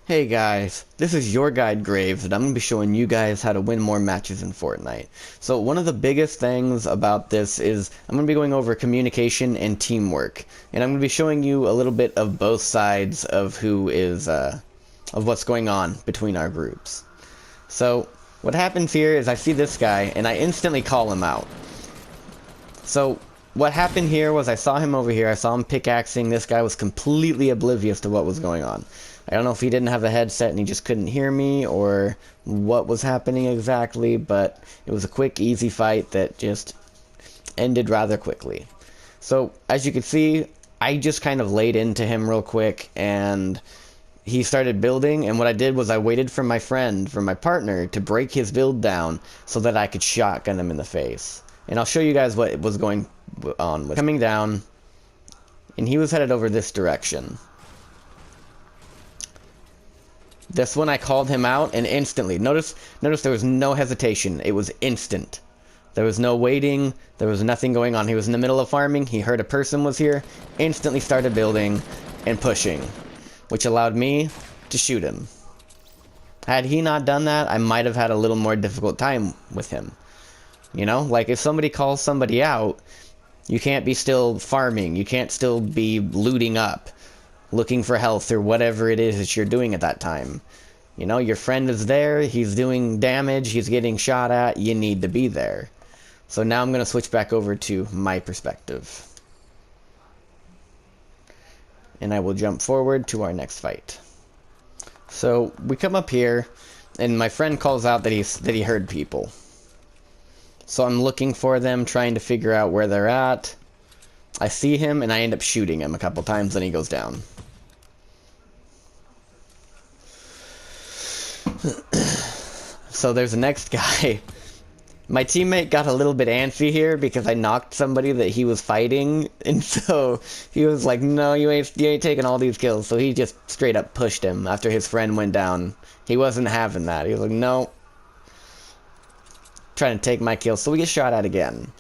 Hey guys, this is your guide Graves, and I'm going to be showing you guys how to win more matches in Fortnite. So one of the biggest things about this is I'm going to be going over communication and teamwork, and I'm going to be showing you a little bit of both sides of of what's going on between our groups. So what happens here is I see this guy, and I instantly call him out. So what happened here was I saw him over here, I saw him pickaxing. This guy was completely oblivious to what was going on. I don't know if he didn't have a headset and he just couldn't hear me or what was happening exactly, but it was a quick, easy fight that just ended rather quickly. So, as you can see, I just kind of laid into him real quick and he started building, and what I did was I waited for my friend, for my partner, to break his build down so that I could shotgun him in the face. And I'll show you guys what was going on with coming down, and he was headed over this direction. This one I called him out, and instantly, notice there was no hesitation. It was instant. There was no waiting, there was nothing going on. He was in the middle of farming, he heard a person was here, instantly started building and pushing, which allowed me to shoot him. Had he not done that, I might have had a little more difficult time with him. You know, like if somebody calls somebody out, you can't be still farming, you can't still be looting up, looking for health or whatever it is that you're doing at that time. You know, your friend is there, he's doing damage, he's getting shot at, you need to be there. So now I'm going to switch back over to my perspective. And I will jump forward to our next fight. So we come up here, and my friend calls out that he heard people. So I'm looking for them, trying to figure out where they're at. I see him, and I end up shooting him a couple times, then he goes down. So there's the next guy. My teammate got a little bit antsy here because I knocked somebody that he was fighting, and so he was like, no, you ain't taking all these kills. So he just straight up pushed him after his friend went down. He wasn't having that. He was like, no. Trying to take my kill, so we get shot at again.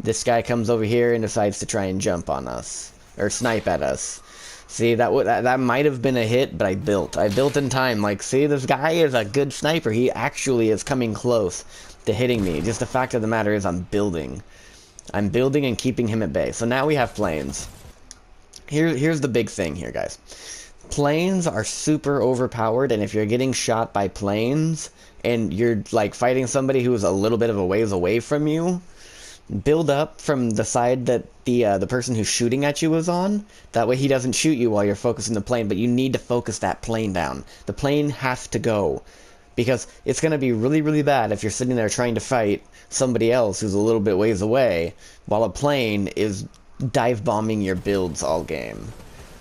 This guy comes over here and decides to try and jump on us, or snipe at us. See, that might have been a hit, but I built in time. Like, see, this guy is a good sniper. He actually is coming close to hitting me. Just the fact of the matter is I'm building and keeping him at bay. So now we have planes. Here's the big thing here, guys. Planes are super overpowered, and if you're getting shot by planes and you're like fighting somebody who's a little bit of a ways away from you, build up from the side that the person who's shooting at you is on. That way he doesn't shoot you while you're focusing the plane, but you need to focus that plane down. The plane has to go, because it's going to be really, really bad if you're sitting there trying to fight somebody else who's a little bit ways away while a plane is dive bombing your builds all game.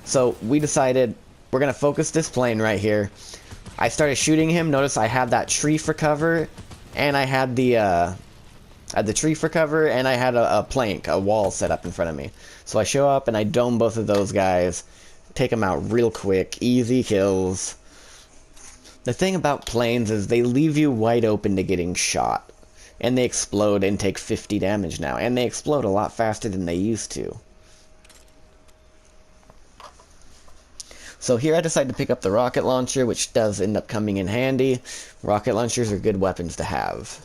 So we decided we're going to focus this plane right here. I started shooting him. Notice I had that tree for cover, and I had the tree for cover, and I had a plank, a wall set up in front of me. So I show up and I dome both of those guys, take them out real quick, easy kills. The thing about planes is they leave you wide open to getting shot, and they explode and take 50 damage now, and they explode a lot faster than they used to. So here I decided to pick up the rocket launcher, which does end up coming in handy. Rocket launchers are good weapons to have.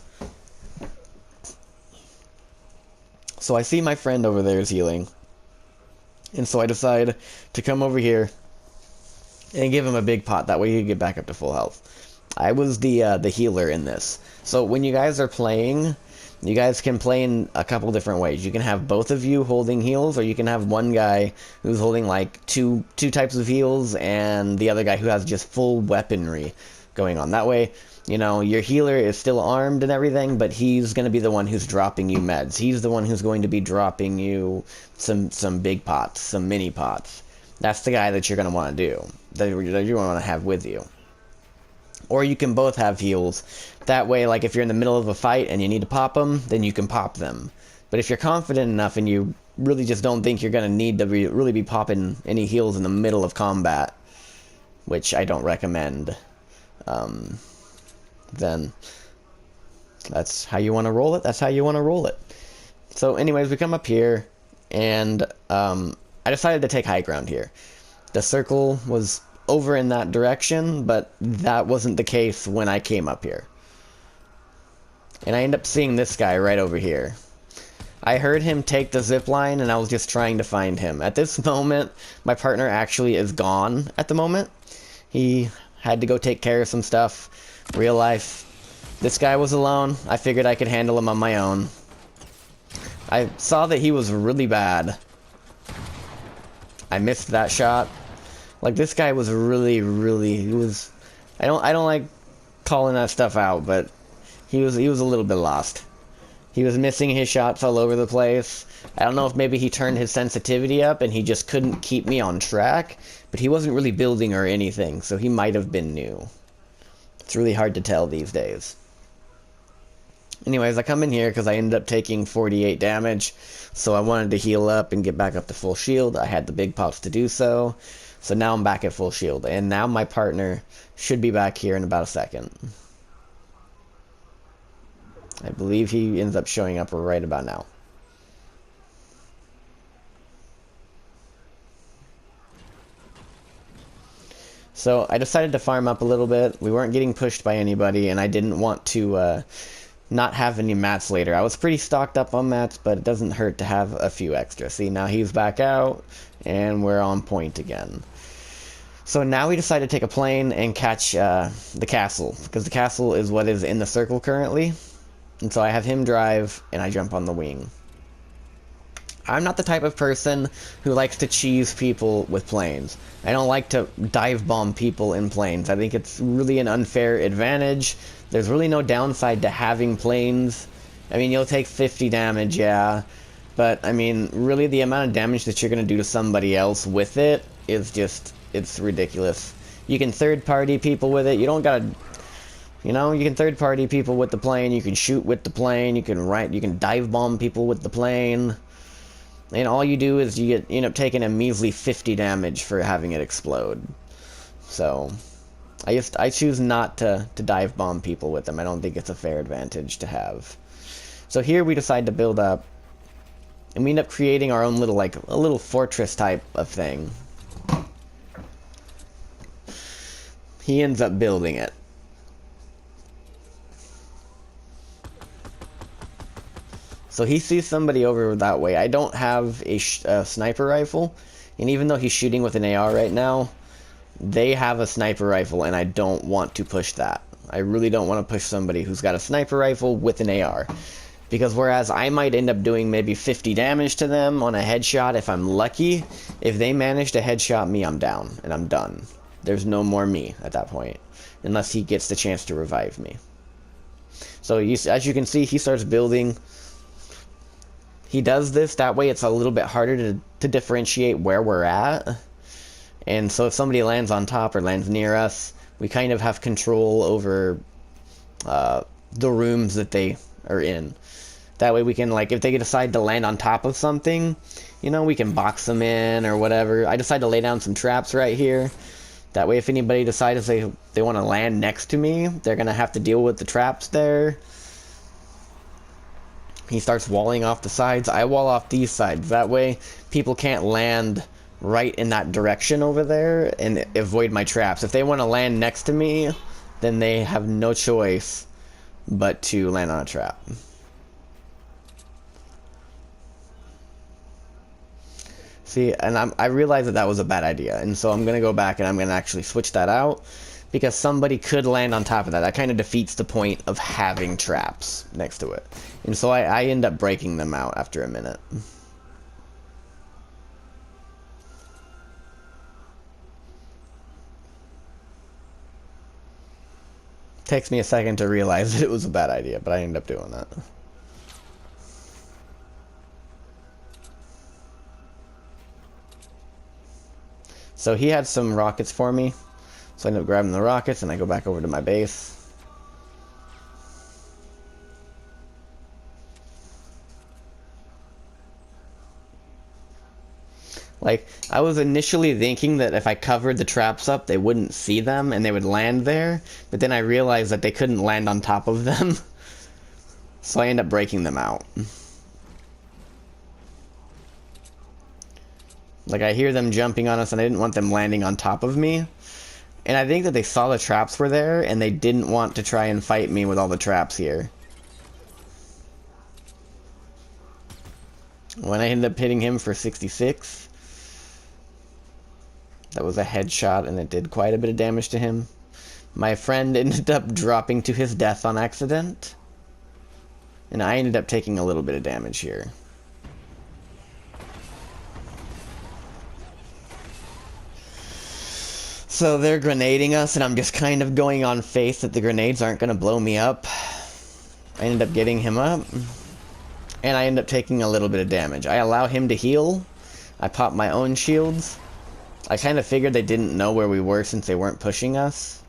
So I see my friend over there is healing, and so I decide to come over here and give him a big pot. That way he can get back up to full health. I was the healer in this. So when you guys are playing, you guys can play in a couple different ways. You can have both of you holding heals, or you can have one guy who's holding like two types of heals, and the other guy who has just full weaponry going on. That way, you know, your healer is still armed and everything, but he's going to be the one who's dropping you meds. He's the one who's going to be dropping you some big pots, some mini pots. That's the guy that you're going to want to do, that you want to have with you. Or you can both have heals. That way, like if you're in the middle of a fight and you need to pop them, then you can pop them. But if you're confident enough and you really just don't think you're going to need to really be popping any heals in the middle of combat, which I don't recommend, then that's how you want to roll it. That's how you want to roll it. So anyways, we come up here, and I decided to take high ground here. The circle was over in that direction, but that wasn't the case when I came up here. And I end up seeing this guy right over here. I heard him take the zip line, and I was just trying to find him. At this moment, my partner actually is gone at the moment. He had to go take care of some stuff. Real life. This guy was alone. I figured I could handle him on my own. I saw that he was really bad. I missed that shot. Like, this guy was really, he was... I don't like calling that stuff out, but he was a little bit lost. He was missing his shots all over the place. I don't know if maybe he turned his sensitivity up and he just couldn't keep me on track, but he wasn't really building or anything, so he might have been new. It's really hard to tell these days. Anyways, I come in here because I ended up taking 48 damage, so I wanted to heal up and get back up to full shield. I had the big pots to do so, so now I'm back at full shield, and now my partner should be back here in about a second. I believe he ends up showing up right about now. So I decided to farm up a little bit. We weren't getting pushed by anybody, and I didn't want to not have any mats later. I was pretty stocked up on mats, but it doesn't hurt to have a few extra. See, now he's back out, and we're on point again. So now we decided to take a plane and catch the castle, because the castle is what is in the circle currently. And so I have him drive, and I jump on the wing. I'm not the type of person who likes to cheese people with planes. I don't like to dive bomb people in planes. I think it's really an unfair advantage. There's really no downside to having planes. I mean, you'll take 50 damage, yeah. But, I mean, really the amount of damage that you're going to do to somebody else with it is just, it's ridiculous. You can third-party people with it. You don't gotta... You know, you can third-party people with the plane, you can shoot with the plane, you can dive bomb people with the plane. And all you do is you end up taking a measly 50 damage for having it explode. So, I choose not to dive bomb people with them. I don't think it's a fair advantage to have. So here we decide to build up, and we end up creating our own little, like, a little fortress type of thing. He ends up building it. So he sees somebody over that way. I don't have a sniper rifle, and even though he's shooting with an AR right now, they have a sniper rifle, and I don't want to push that. I really don't want to push somebody who's got a sniper rifle with an AR. Because whereas I might end up doing maybe 50 damage to them on a headshot if I'm lucky, if they manage to headshot me, I'm down, and I'm done. There's no more me at that point, unless he gets the chance to revive me. So as you can see, he starts building. He does this, that way it's a little bit harder to differentiate where we're at. And so if somebody lands on top or lands near us, we kind of have control over the rooms that they are in. That way we can, like, if they decide to land on top of something, you know, we can box them in or whatever. I decide to lay down some traps right here. That way if anybody decides they want to land next to me, they're going to have to deal with the traps there. He starts walling off the sides. I wall off these sides. That way, people can't land right in that direction over there and avoid my traps. If they want to land next to me, then they have no choice but to land on a trap. See, and I realized that was a bad idea, and so I'm going to go back and I'm going to actually switch that out, because somebody could land on top of that. That kind of defeats the point of having traps next to it. And so I end up breaking them out after a minute. Takes me a second to realize that it was a bad idea, but I end up doing that. So he had some rockets for me. So I end up grabbing the rockets and I go back over to my base. Like, I was initially thinking that if I covered the traps up, they wouldn't see them and they would land there. But then I realized that they couldn't land on top of them. So I end up breaking them out. Like, I hear them jumping on us and I didn't want them landing on top of me. And I think that they saw the traps were there, and they didn't want to try and fight me with all the traps here. When I ended up hitting him for 66, that was a headshot, and it did quite a bit of damage to him. My friend ended up dropping to his death on accident, and I ended up taking a little bit of damage here. So they're grenading us, and I'm just kind of going on faith that the grenades aren't going to blow me up. I ended up getting him up, and I end up taking a little bit of damage. I allow him to heal. I pop my own shields. I kind of figured they didn't know where we were since they weren't pushing us.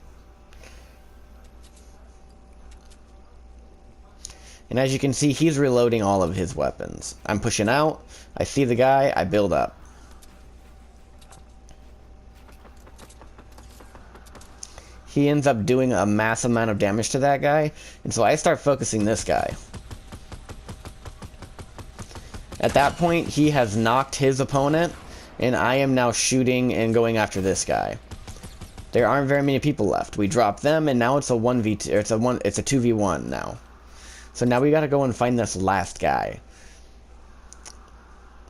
And as you can see, he's reloading all of his weapons. I'm pushing out. I see the guy. I build up. He ends up doing a mass amount of damage to that guy, and so I start focusing this guy. At that point, he has knocked his opponent, and I am now shooting and going after this guy. There aren't very many people left. We drop them, and now it's a 1v2, or it's a 2v1 now. So now we gotta go and find this last guy.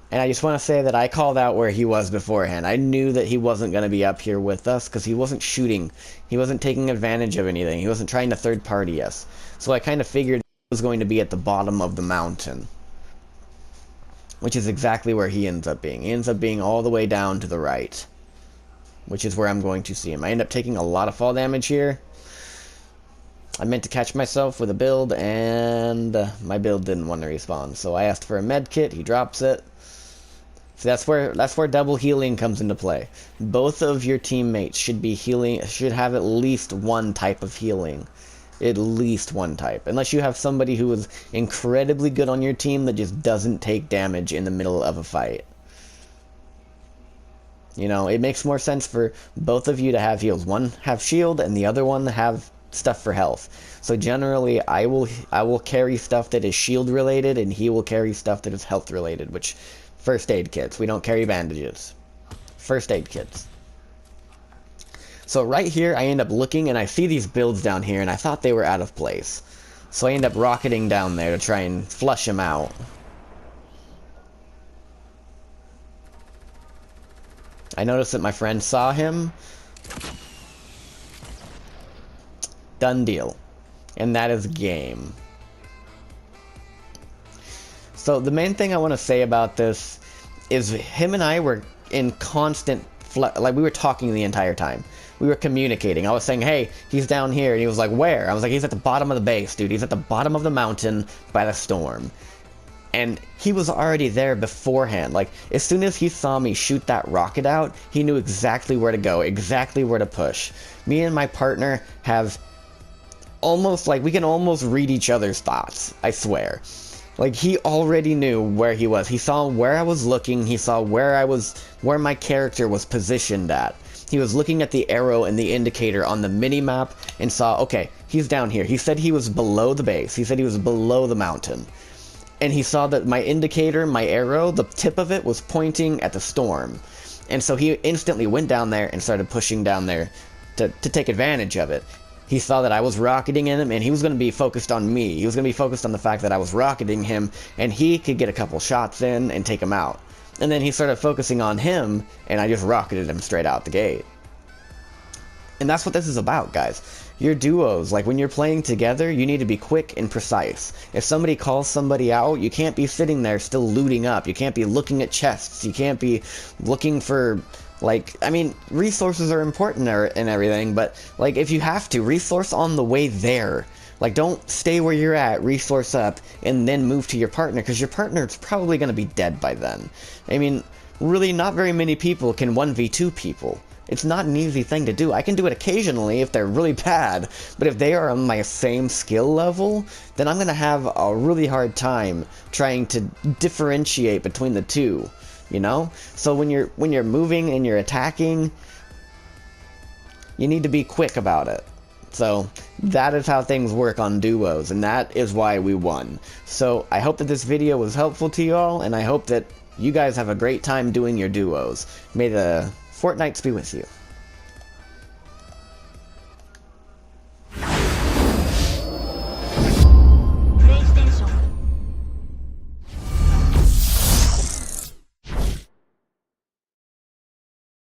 And I just want to say that I called out where he was beforehand. I knew that he wasn't going to be up here with us because he wasn't shooting. He wasn't taking advantage of anything. He wasn't trying to third party us. So I kind of figured he was going to be at the bottom of the mountain, which is exactly where he ends up being. He ends up being all the way down to the right, which is where I'm going to see him. I end up taking a lot of fall damage here. I meant to catch myself with a build, and my build didn't want to respawn. So I asked for a med kit. He drops it. So that's where double healing comes into play. Both of your teammates should be healing, should have at least one type of healing. At least one type. Unless you have somebody who is incredibly good on your team that just doesn't take damage in the middle of a fight. You know, it makes more sense for both of you to have heals. One have shield and the other one have stuff for health. So generally I will carry stuff that is shield related, and he will carry stuff that is health related, which first aid kits. We don't carry bandages. First aid kits. So right here, I end up looking, and I see these builds down here, and I thought they were out of place. So I end up rocketing down there to try and flush them out. I noticed that my friend saw him. Done deal. And that is game. So the main thing I want to say about this is him and I were in constant, like we were talking the entire time. We were communicating. I was saying, hey, he's down here, and he was like, where? I was like, he's at the bottom of the base, dude. He's at the bottom of the mountain by the storm. And he was already there beforehand. Like, as soon as he saw me shoot that rocket out, he knew exactly where to go, exactly where to push. Me and my partner have almost, like, we can almost read each other's thoughts, I swear. Like, he already knew where he was. He saw where I was looking. He saw where my character was positioned at. He was looking at the arrow and the indicator on the mini-map and saw, okay, he's down here. He said he was below the base. He said he was below the mountain. And he saw that my indicator, my arrow, the tip of it was pointing at the storm. And so he instantly went down there and started pushing down there to take advantage of it. He saw that I was rocketing in him, and he was going to be focused on me. He was going to be focused on the fact that I was rocketing him, and he could get a couple shots in and take him out. And then he started focusing on him, and I just rocketed him straight out the gate. And that's what this is about, guys. Your duos, like when you're playing together, you need to be quick and precise. If somebody calls somebody out, you can't be sitting there still looting up. You can't be looking at chests. You can't be looking for... Like, I mean, resources are important and everything, but, like, if you have to, resource on the way there. Like, don't stay where you're at, resource up, and then move to your partner, because your partner's probably going to be dead by then. I mean, really, not very many people can 1v2 people. It's not an easy thing to do. I can do it occasionally if they're really bad, but if they are on my same skill level, then I'm going to have a really hard time trying to differentiate between the two. You know? So when you're moving and you're attacking, you need to be quick about it. So that is how things work on duos, and that is why we won. So I hope that this video was helpful to you all, and I hope that you guys have a great time doing your duos. May the Fortnites be with you.